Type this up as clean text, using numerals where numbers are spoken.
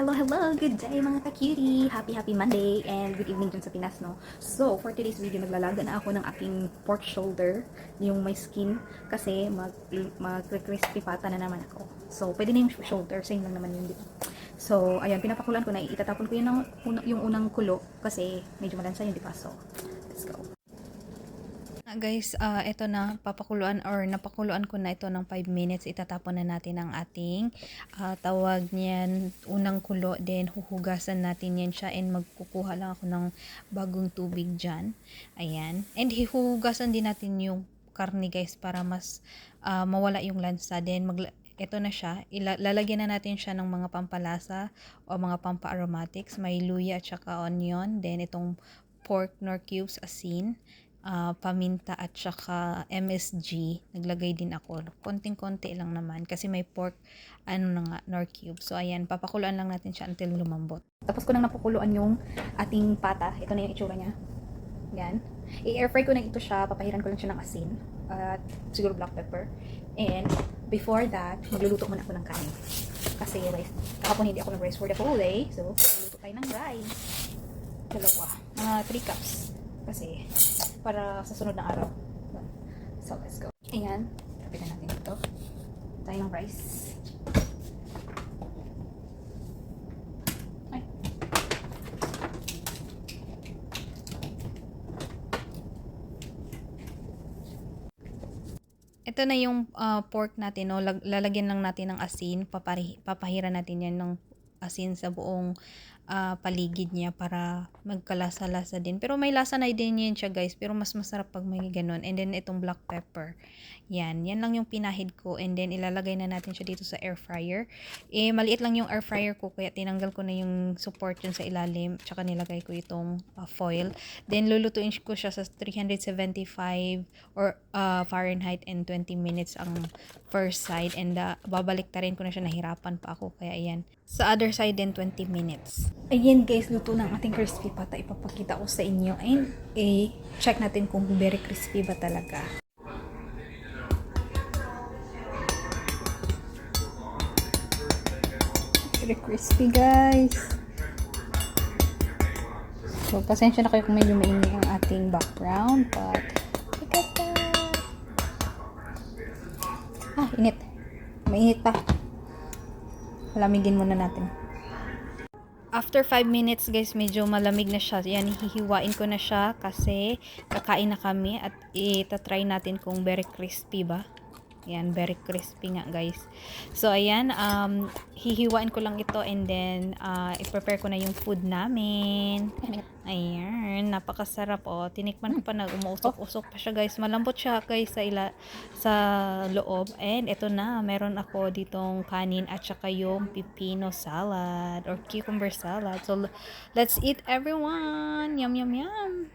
Hello, hello! Good day mga ka-cutie! Happy Monday and good evening dun sa Pinas, no? So, for today's video, naglalaga na ako ng aking pork shoulder, yung may skin, kasi mag-crispy pata na naman ako. So, pwede na yung shoulder, same lang naman yun, di ba? So, ayan, pinapakulan ko na, itatapon ko yun yung unang kulo, kasi medyo malansa yun, di ba? So, let's go. Guys, ito na, papakuluan or napakuluan ko na ito ng 5 minutes. Itatapon na natin ang ating tawag niyan, unang kulo. Then, huhugasan natin yan siya and magkukuha lang ako ng bagong tubig dyan. Ayan. And huhugasan din natin yung karne guys para mas mawala yung lansa. Then, ito na siya. Lalagyan na natin siya ng mga pampalasa o mga pampa-aromatics. May luya at saka onion. Then, itong pork nor cubes, asin, paminta at saka MSG. Naglagay din ako. Konting-konti lang naman kasi may pork nor cube. So ayan, papakuluan lang natin siya until lumambot. Tapos ko nang napakuluan yung ating pata. Ito na yung itsura niya. Yan. I-air fry ko na ito siya. Papahiran ko lang siya ng asin. At siguro black pepper. And before that, magluluto muna ako ng kanin. Kasi rice. Kahapon hindi ako nag-rice for the whole day. So, magluluto tayo ng rice. Dalawa. Mga 3 cups. Kasi para sa sunod na araw. So, let's go. Ayan. Kapit na natin ito. Tayo ng rice. Ay. Ito na yung pork natin. No? Lalagyan lang natin ng asin. Papahira natin yan ng asin sa buong paligid niya para magkalasa-lasa din. Pero may lasa na din yan siya guys. Pero mas masarap pag may ganun. And then itong black pepper. Yan. Yan lang yung pinahid ko. And then ilalagay na natin siya dito sa air fryer. Maliit lang yung air fryer ko. Kaya tinanggal ko na yung support yun sa ilalim. Tsaka nilagay ko itong foil. Then lulutuin ko siya sa 375 or Fahrenheit and 20 minutes ang first side. And babalik ta rin ko na siya. Nahirapan pa ako. Kaya ayan. Sa other side din 20 minutes. Ayan guys, luto ng ating crispy pata. Ipapakita ko sa inyo. And check natin kung very crispy ba talaga. Very crispy guys. So, pasensya na kayo kung medyo maingay ang ating background. But, look at that. Init. Mainit pa. Palamigin muna natin. After 5 minutes guys, medyo malamig na siya. Yan, hihiwain ko na siya kasi kakain na kami at itatry natin kung very crispy ba. Yan, very crispy nga guys. So ayan, hihiwain ko lang ito and then i-prepare ko na yung food namin. Ayan, napakasarap oh. Tinikman ko pa na umuusok-usok pa siya guys. Malambot siya guys sa loob. And ito na, meron ako ditong kanin at saka yung pipino salad or cucumber salad. So let's eat everyone. Yum yum yum.